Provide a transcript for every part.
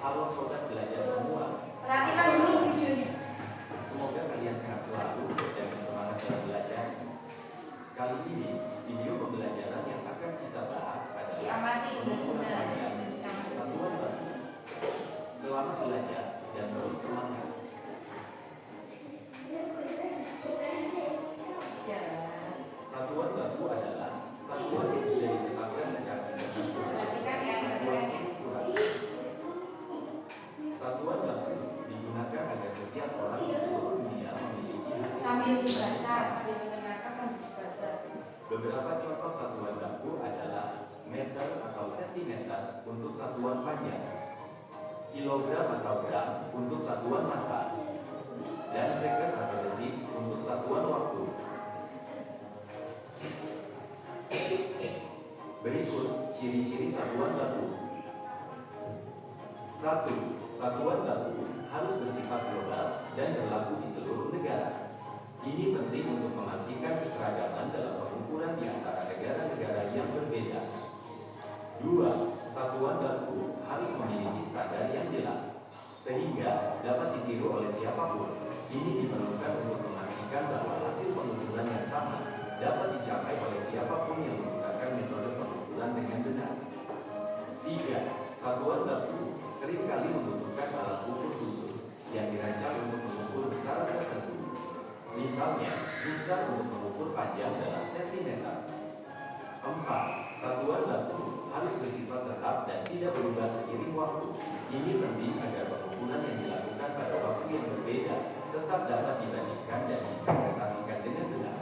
Halo sobat belajar semua. Perhatikan dulu videonya. Semoga kalian sehat selalu dan semangat dalam belajar. Kali ini video pembelajaran yang akan kita bahas adalah Diamati benar-benar. satuan baku. Selamat belajar dan terus semangat. Satuan baku adalah satuan yang sudah ditetapkan sejak Perhatikan ya, perhatikan ya. Satuan baku digunakan agar setiap orang di seluruh dunia memiliki hasil. Sambil dibaca, sambil mendengarkan, sambil dibaca. Beberapa contoh satuan baku adalah meter atau sentimeter untuk satuan panjang, kilogram atau gram untuk satuan massa, dan second atau detik untuk satuan waktu. Berikut ciri-ciri satuan baku. 1. Satuan baku harus bersifat global dan berlaku di seluruh negara. Ini penting untuk memastikan keseragaman dalam pengukuran di antara negara-negara yang berbeda. 2. Satuan baku harus memiliki standar yang jelas, sehingga dapat ditiru oleh siapapun. Ini diperlukan untuk memastikan bahwa hasil pengukuran yang sama dapat dicapai oleh siapapun yang menggunakan metode pengukuran dengan benar. 3. Satuan baku seringkali membutuhkan alat ukur khusus yang dirancang untuk mengukur besaran tertentu. Misalnya, misal untuk mengukur panjang dalam sentimeter. 4. Satuan baku harus bersifat tetap dan tidak berubah seiring waktu. Ini penting agar pengukuran yang dilakukan pada waktu yang berbeda tetap dapat dibandingkan dan diinterpretasikan dengan benar.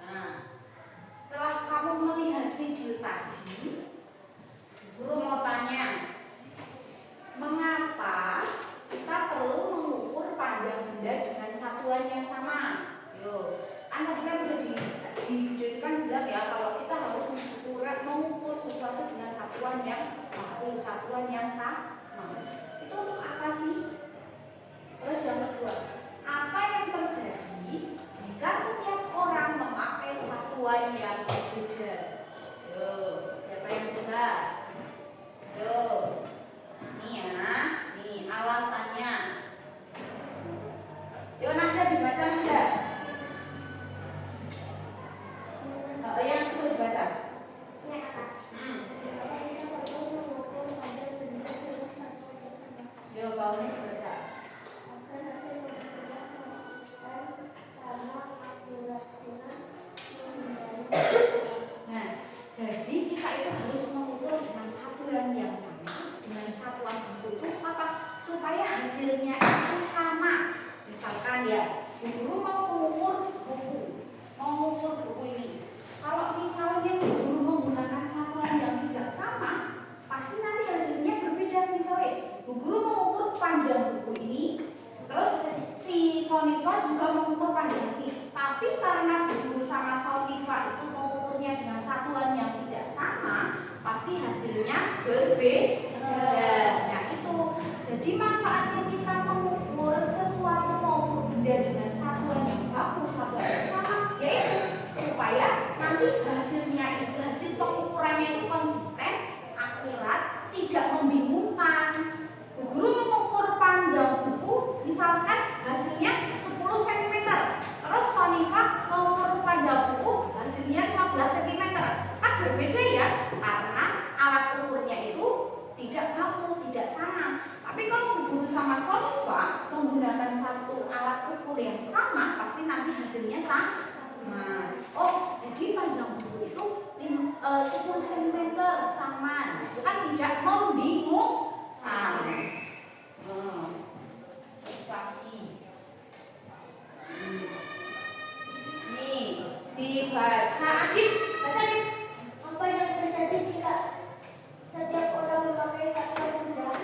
Nah, setelah kamu melihat video tadi, guru mau tanya, mengapa kita perlu mengukur panjang benda dengan satuan yang sama? Yuk, tadi kan udah di video itu kan bilang ya kalau kita harus mengukur sesuatu dengan satuan yang baku, satuan yang sama. Itu untuk apa sih? Terus yang kedua, apa yang terjadi jika setiap orang memakai satuan yang berbeda? Yuk, siapa yang bisa? Yuk. Nih ya, nih alasannya. Yuk Nada dibaca Nada. Yang itu dibaca. Yuk bawahnya dibaca. Nah, jadi kita itu harus mengukur dengan satuan yang sama, dengan satuan buku itu apa? Supaya hasilnya itu sama. Misalkan ya, guru mau mengukur buku ini. Kalau misalnya guru menggunakan satuan yang tidak sama, pasti nanti hasilnya berbeda. Misalnya, guru mengukur panjang buku ini, terus si Soniva juga mengukur panjang ini. Tapi karena guru sama Soniva itu mengukurnya dengan satuan yang tidak sama, pasti hasilnya berbeda. Nah itu, jadi manfaatnya kita mengukur sesuatu maupun benda dengan satuan yang baku, satuan yang sama, yaitu supaya nanti hasilnya itu, hasil pengukurannya itu konsisten, akurat, tidak membingungkan. Guru mengukur panjang buku, misalkan hasilnya 10 cm, terus Soniva mengukur panjang buku, hasilnya 15 cm. Kan berbeda ya, karena alat ukurnya itu tidak baku, tidak sama. Tapi kalau guru sama Soniva menggunakan satu alat ukur yang sama, pasti nanti hasilnya sama. Oh, jadi panjang buku itu 10 cm sama. Itu kan tidak membingungkan. Lagi. Nih, dibaca Adit, baca Adit. Apa yang terjadi jika setiap orang memakai satuan benda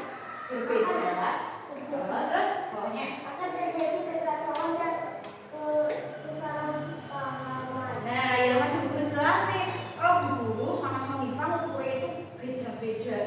Berbeda. Terus bawahnya akan terjadi kekacauan dan kesalahpahaman. nah, yang tadi guru jelasin, kalau guru sama Soniva ukurnya itu beda-beda.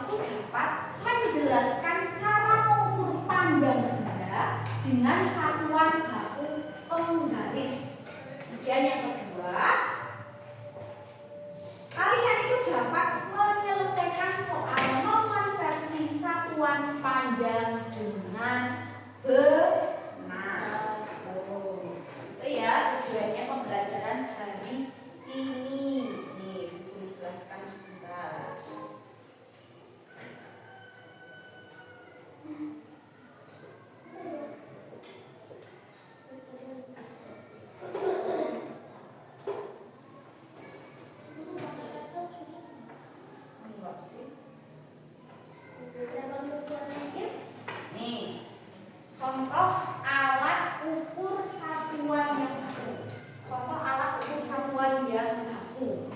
itu dapat menjelaskan cara mengukur panjang benda dengan satuan baku penggaris. Kemudian yang kedua, kalian itu dapat menyelesaikan soal non-konversi satuan panjang dengan benar. Itu ya tujuannya pembelajaran hari ini. Nih, dijelaskan sebentar. Nih, contoh alat ukur satuan yang baku. Contoh alat ukur satuan yang baku.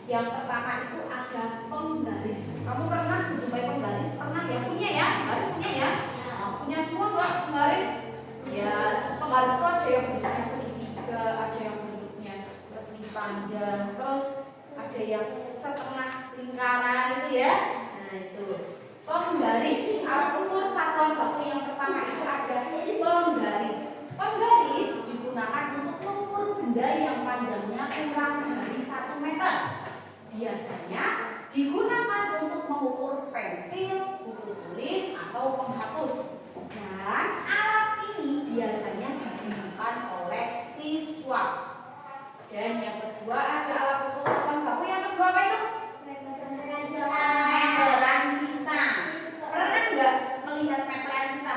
Yang pertama itu ada penggaris. Kamu pernah menjumpai penggaris? Pernah ya? Punya ya? Harus punya ya? Nah, punya semua nggak penggaris? Ya, penggaris itu ada yang bentuknya segitiga, ada yang bentuknya persegi panjang, terus ada yang setengah lingkaran itu ya. Nah itu penggaris. Alat ukur satuan baku yang pertama itu ada penggaris. Penggaris digunakan untuk mengukur benda yang panjangnya kurang dari 1 meter. Biasanya digunakan untuk mengukur pensil, buku tulis, atau penghapus. Dan alat ini biasanya digunakan oleh siswa. Dan yang kedua ada alat ukur satuan baku. Yang kedua apa itu? Meteran pita. Pernah nggak melihat meteran pita?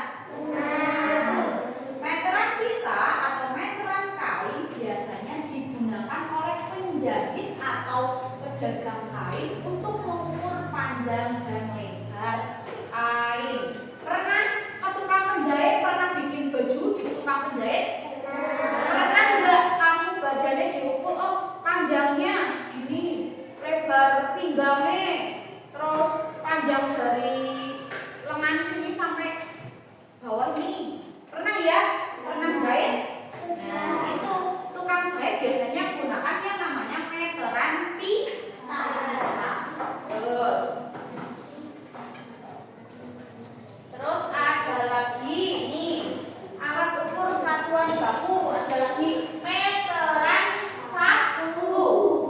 Meteran pita atau meteran kain biasanya digunakan oleh penjahit atau pedagang kain untuk mengukur panjang dan lebar kain. Pernah ke tukang penjahit? Pernah bikin baju di tukang penjahit? Pernah nggak kamu badannya diukur? Oh, panjangnya segini, lebar pinggangnya, terus panjang dari lengan sini sampai bawah ini. Pernah ya? Pernah jahit? Nah, itu tukang jahit biasanya gunakan yang namanya meteran pita. Terus ada lagi nih alat ukur satuan baku. Ada lagi meteran saku.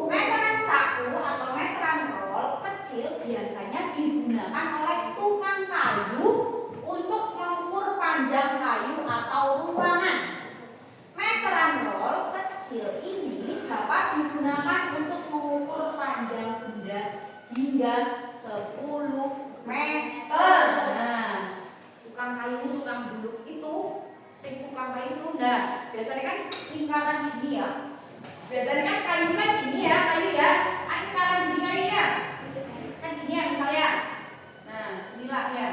Meteran saku atau meteran roll kecil biasanya digunakan oleh tukang kayu untuk mengukur panjang kayu atau ruangan. Meteran roll kecil ini dapat digunakan untuk mengukur panjang benda hingga 10 meter. Nah, tukang kayu, tukang buluk itu, tukang kayu itu, nah biasanya kan lingkaran gini ya. Biasanya kan kayu kan gini ya, kayu ya. Lingkaran gini kayu ya. Kan gini ya misalnya. Nah, inilah ya.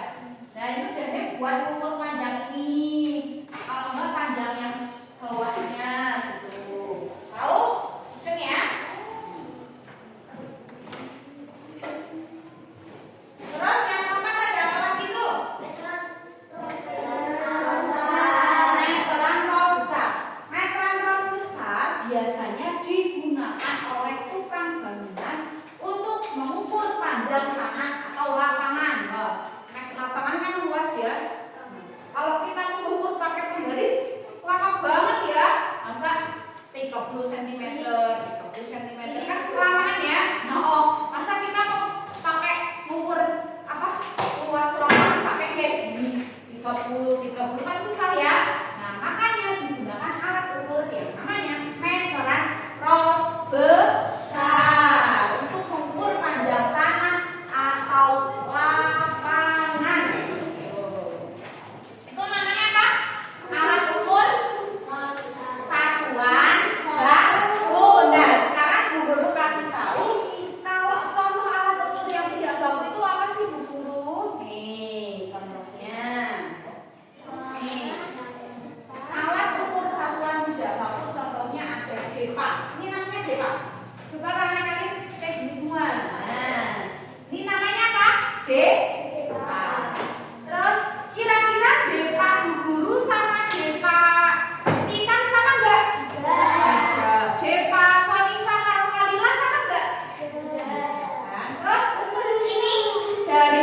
Nah, itu biasanya buat ukur panjang ini. Kalau enggak panjang yang bawahnya gitu. Tahu? Hitung ya. Terus yang keempat ada apa lagi tuh? Meteran roll besar. Meteran roll besar biasanya digunakan oleh tukang bangunan untuk mengukur panjang tanah atau lapangan. Oh, lapangan kan luas ya. Kalau kita mengukur pakai penggaris, lama banget ya. Masa 30 cm, 30 cm kan lapangan ya. Nah, oh, masa kita mau pakai mengukur apa? Luas ruangan pakai kayak gini. 30 kan susah ya. Nah, makanya digunakan alat ukur yang namanya meteran roll besar untuk mengukur panjang tanah atau lapangan. Itu namanya apa? Alat ukur satuan baku. Nah, sekarang Bu Guru kasih tahu kalau contoh alat ukur yang tidak baku itu apa sih Bu Guru? Nih, contohnya. Nih, alat ukur satuan tidak baku contohnya ada jepa. Ini namanya jepa. Coba tangan kalian kayak gini semua. Nah, ini namanya apa? Jepa. Terus kira-kira jepa Bu Guru sama jepa Titan sama enggak? Ada. Jepa Sonifa Karo Kalila sama enggak? Terus ini dari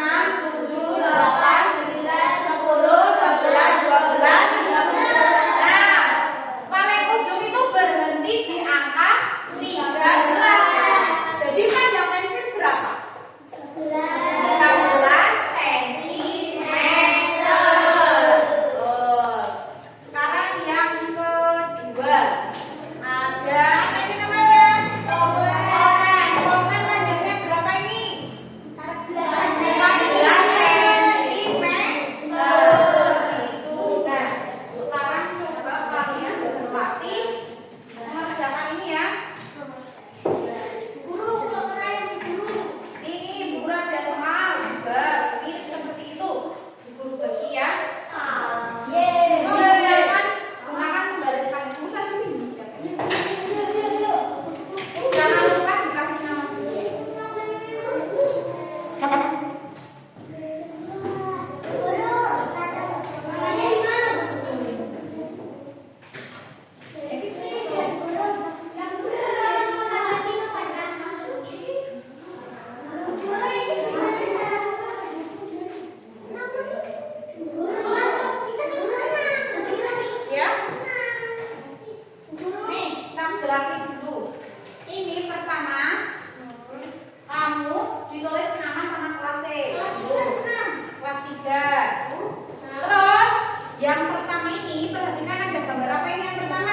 Yang pertama ini, perhatikan ada gambar apa ini yang pertama?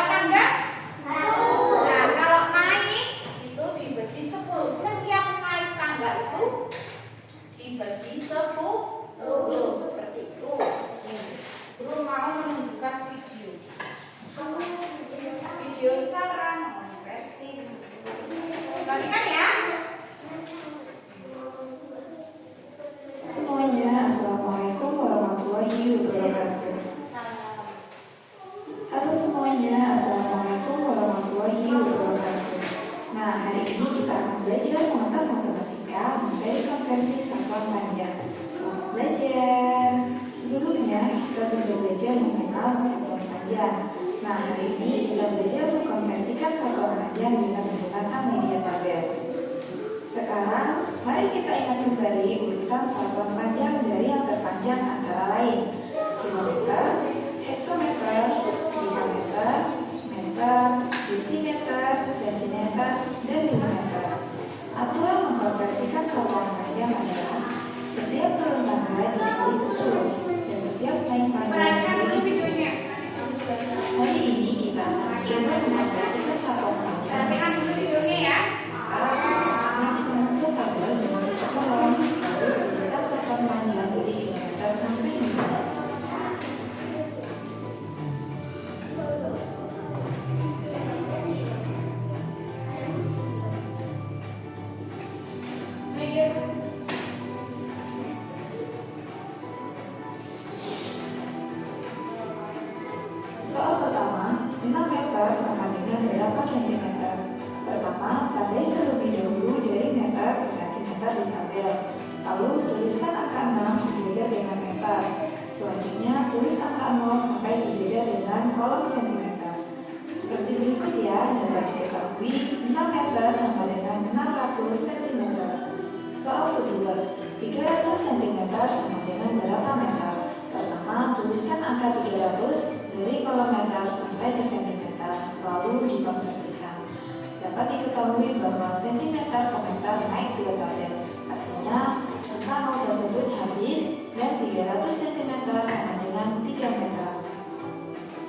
tangga? Nah, kalau naik itu dibagi 10. Setiap naik tangga itu dibagi 10. Seperti itu. Guru mau menunjukkan video. Video cara mengonversi 10. Perhatikan ya. Semuanya, Assalamualaikum warahmatullahi wabarakatuh. Halo semuanya, Assalamualaikum warahmatullahi wabarakatuh. Nah, hari ini kita akan belajar mengenal matematika materi konversi satuan panjang. Selamat belajar. Sebelumnya kita sudah belajar mengenal satuan panjang. Nah, hari ini kita belajar mengkonversikan satuan panjang dengan menggunakan media tabel. Sekarang, mari kita ingat kembali urutan satuan panjang dari yang terpanjang antara lain: kilometer, hektometer, meter, meter, desimeter, sentimeter, dan milimeter. Aturan mengkonversikan satuan panjang adalah setiap turun tangga dikali 10 dan setiap naik tangga Perhatikan dulu dikali 10. videonya. Hari ini kita akan coba mengkonversikan satuan panjang. Perhatikan dulu videonya ya. Soal pertama, 6 meter sama dengan berapa sentimeter? Pertama, tandai terlebih dahulu dari meter ke sentimeter di tabel. Lalu tuliskan angka 6 sejajar dengan meter. Selanjutnya, tulis angka 0 sampai sejajar dengan kolom sentimeter. Seperti berikut ya, dapat diketahui 6 meter sama dengan 600 cm. Soal kedua, 300 cm sama dengan berapa meter? Pertama, tuliskan angka 300 dari kolom meter sampai ke sentimeter, lalu dikonversikan. Dapat diketahui bahwa sentimeter ke meter naik 2 tabel. Artinya, angka 0 tersebut habis dan 300 cm sama dengan 3 meter.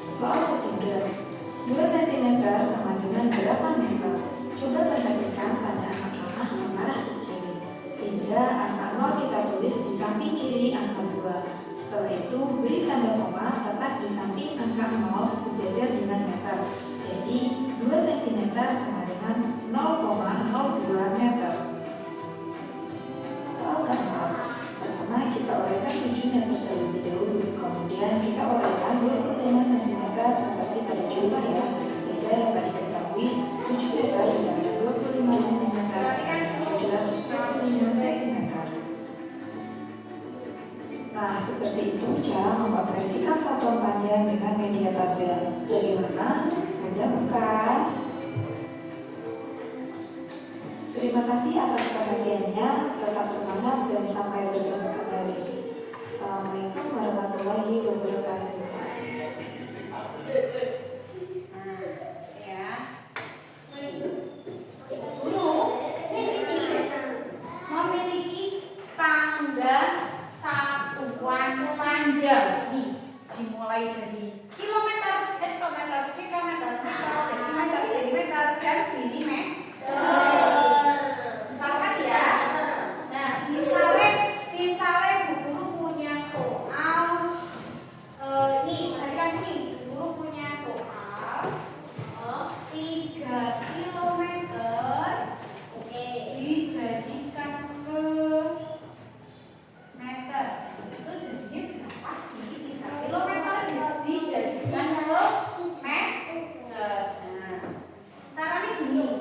Soal ketiga, 2 cm sama dengan berapa meter? Coba perhatikan pada angka panah mengarah ke kiri, sehingga angka 0 kita tulis di samping kiri angka 2. Setelah itu, beri tanda koma tepat di samping angka 0 sejajar dengan meter. Jadi, 2 cm sama dengan 0,02 meter. Soal keempat, pertama kita uraikan 7 meter terlebih dahulu. Kemudian kita uraikan 25 cm seperti pada contoh ya. Sehingga dapat diketahui 7 meter dikali 25 cm sama 725 cm. Nah, seperti itu cara mengkonversikan satuan panjang dengan media tabel. Bagaimana? Mudah bukan? Terima kasih atas perhatiannya. Tetap semangat dan sampai bertemu kembali. Assalamualaikum warahmatullahi wabarakatuh. Ya. Guru di sini memiliki tangga satuan panjang. Nih, dimulai dari kilometer, hektometer, decameter, meter, desimeter, sentimeter, dan milimeter. Misalkan ya. Nah, misalnya Bu Guru punya soal. Nih, perhatikan sini. Bu Guru punya soal 3 kilometer dijadikan ke meter. Itu jadinya berapa sih? 3 kilometer dijadikan ke meter. Nah, caranya gini.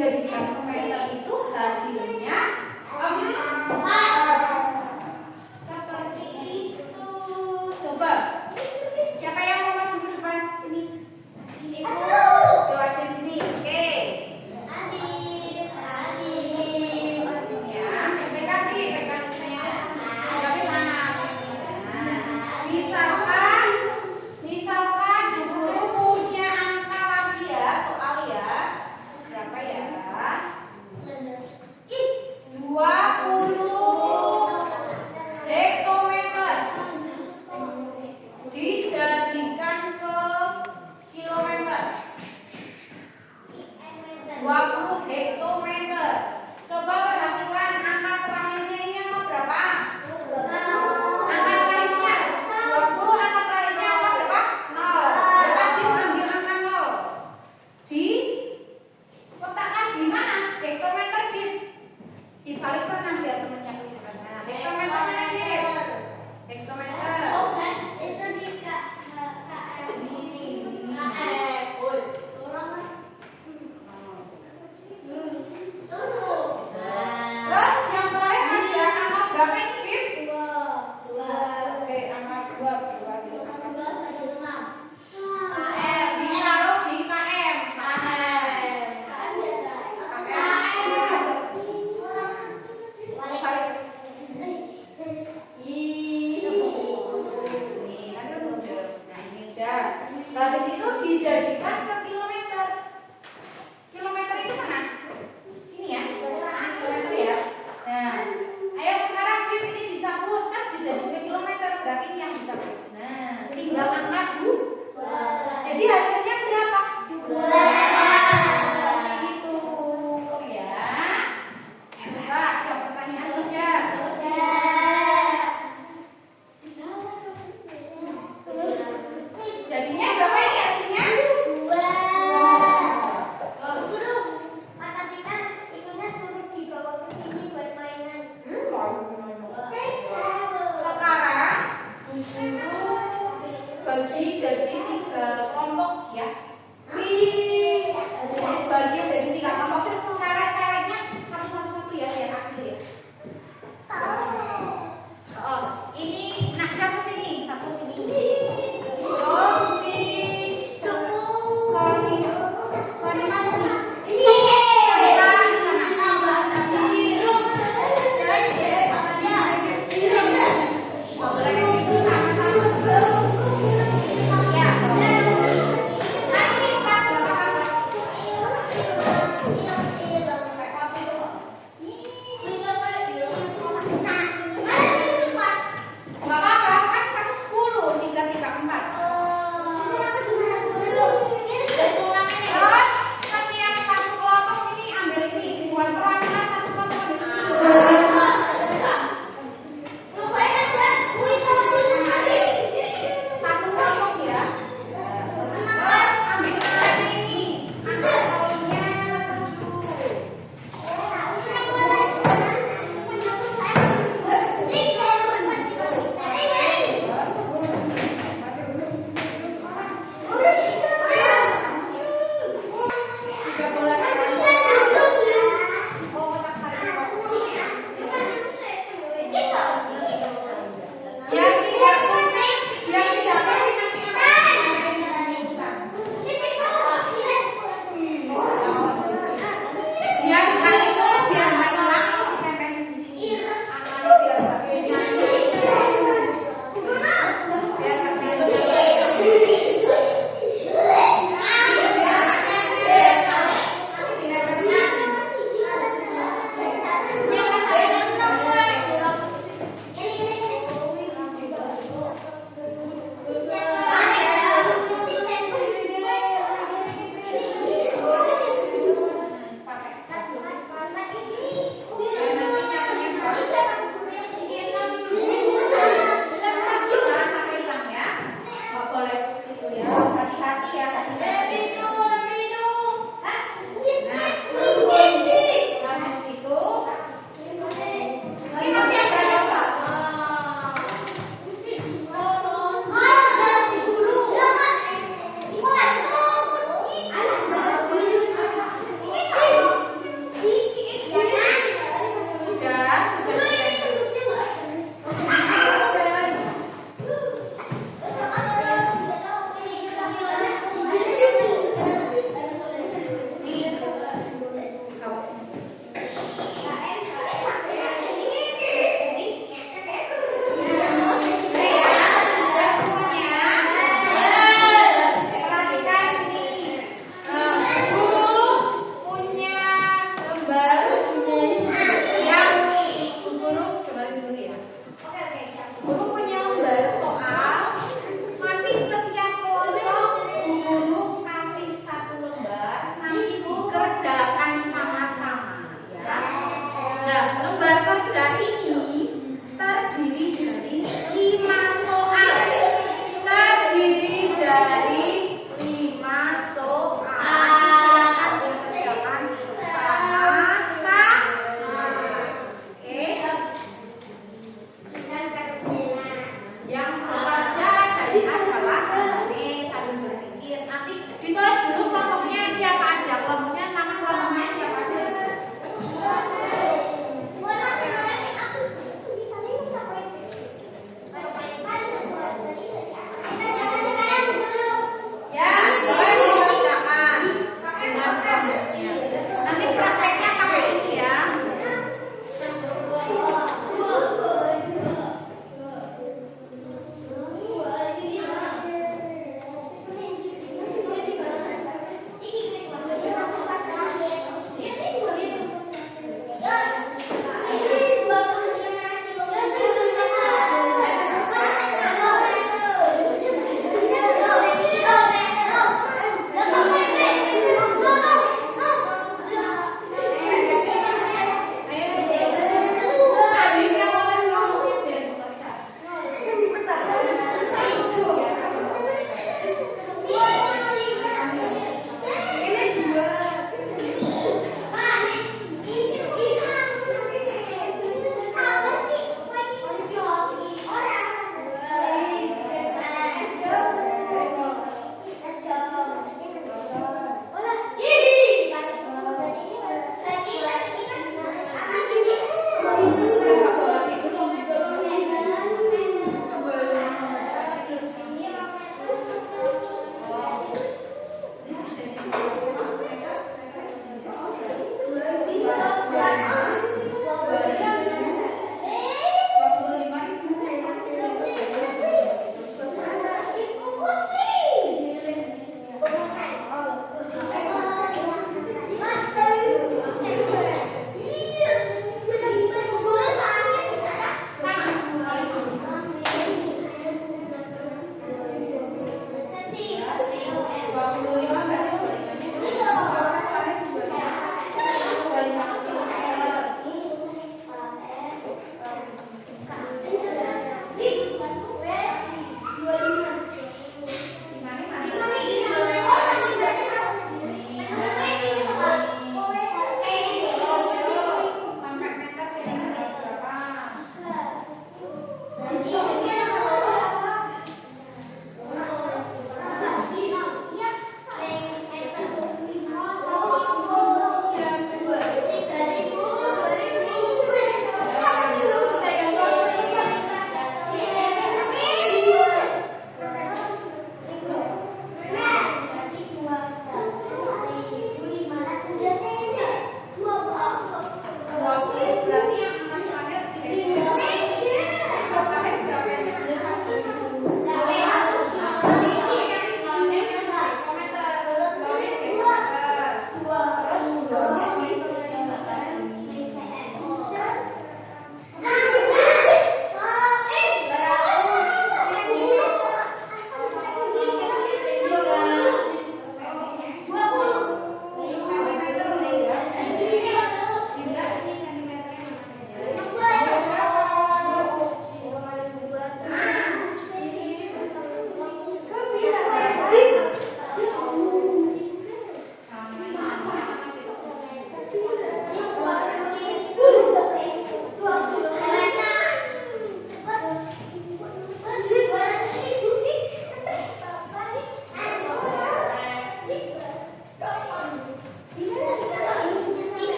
dijadikan ke meter itu hasilnya seperti itu. Coba, siapa yang mau maju ke depan? Ini. Ibu, yuk aja sini. Oke. Ya, pegang saya. Tapi mana? Nah, misalkan Bu Guru punya angka lagi ya, soal ya. Berapa ya? 20 hektometer dijadikan ke kilometer. 20 hektometer. Coba perhatikan angka terakhirnya ini angka berapa? Angka terakhirnya 20, angka terakhirnya angka berapa? 0. Wajib ambil angka 0. Di kotakkan di mana? Hektometer di balik sana biar temannya kelihatan. Nah, hektometer mana Jin? Hektometer.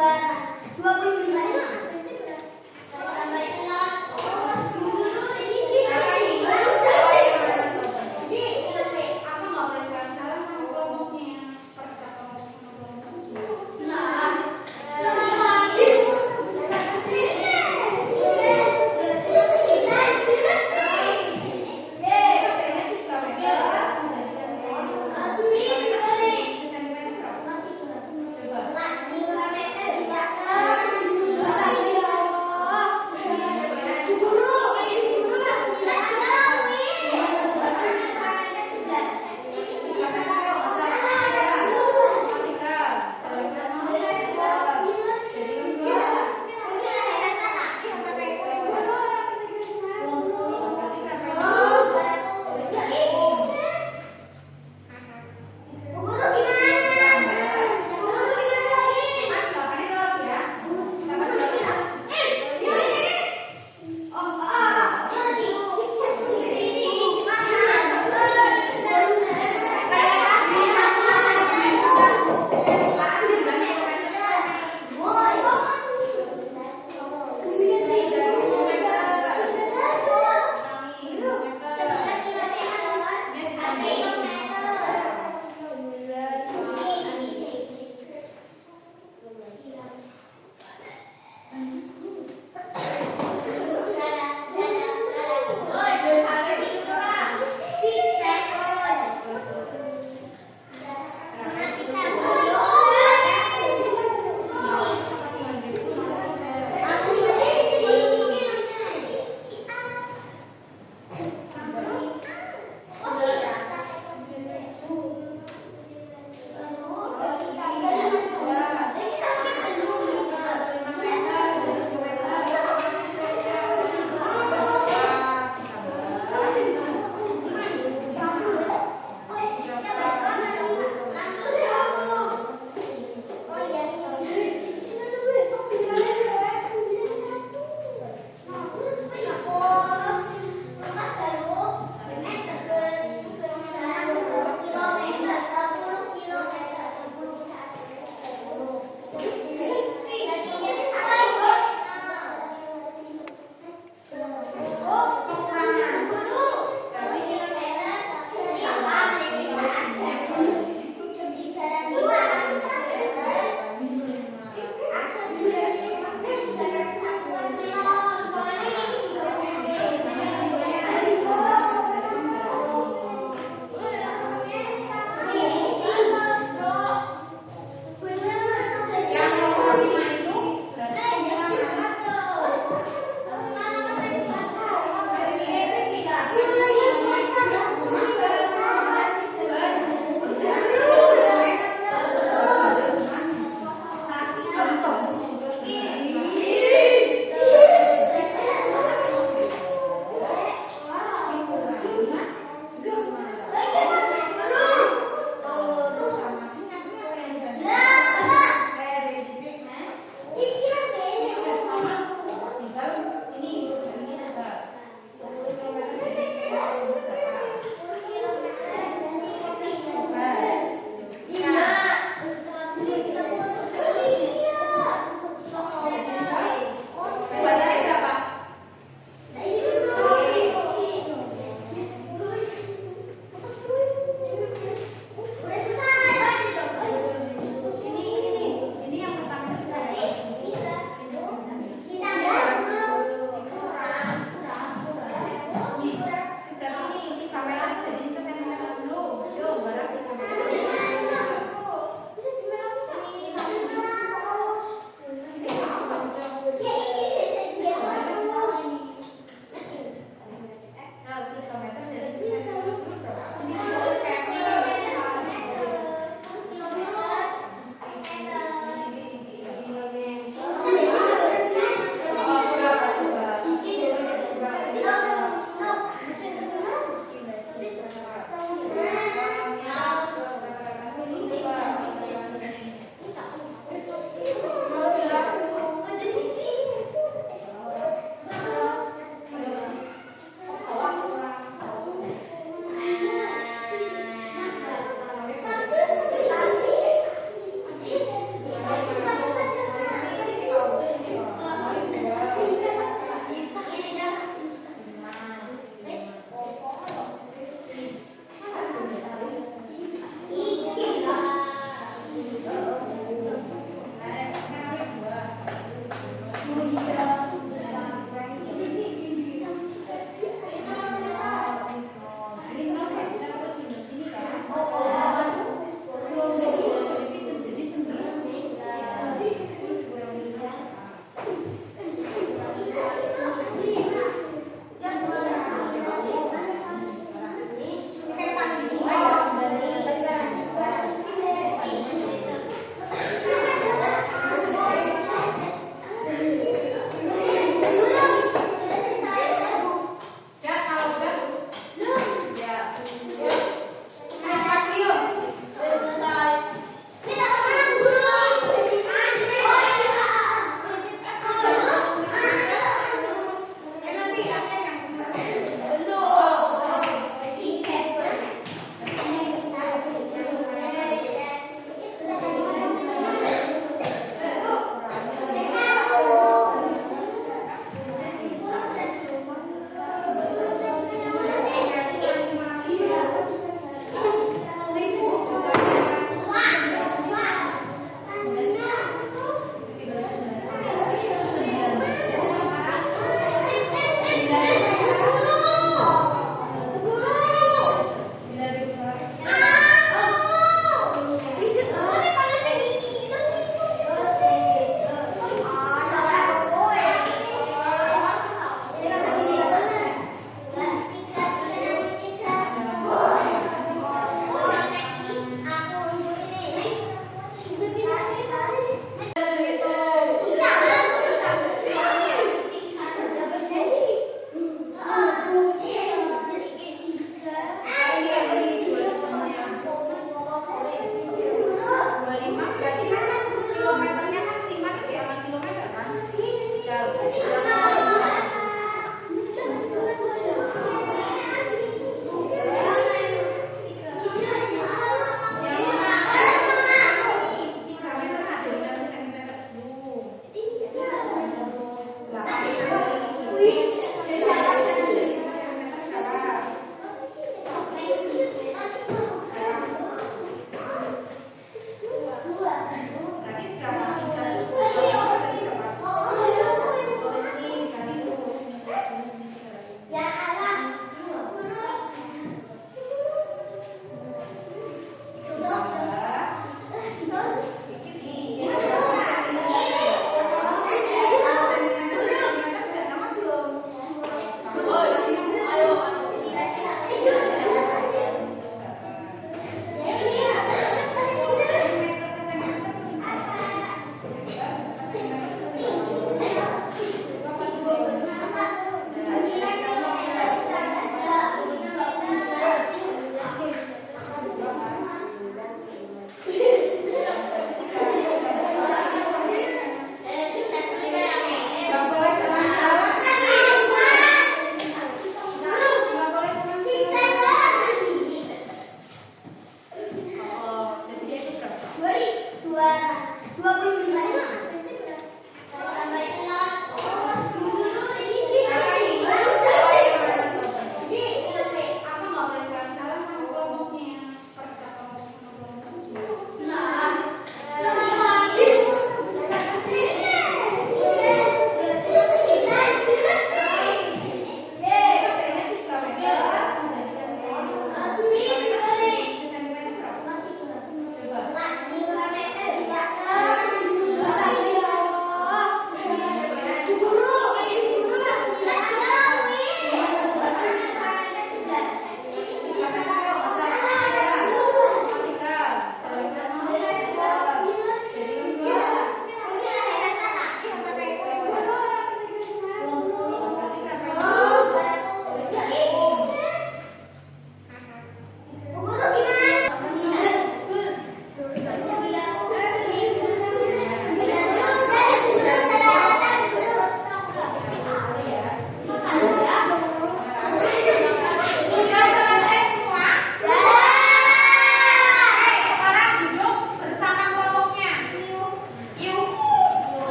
25 itu berarti berapa? Tambahin 0. Dulu ini kita ini Apa nggak boleh pelan-pelan sama kelompoknya? Persiapan sama kelompoknya. nah Coba.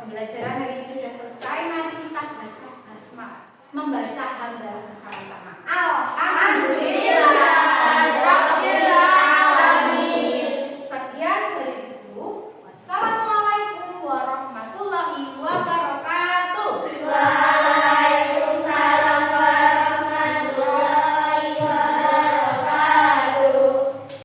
Pembelajaran hari ini sudah selesai. Mari kita baca basmalah, membaca hamdalah bersama-sama. Alhamdulillah.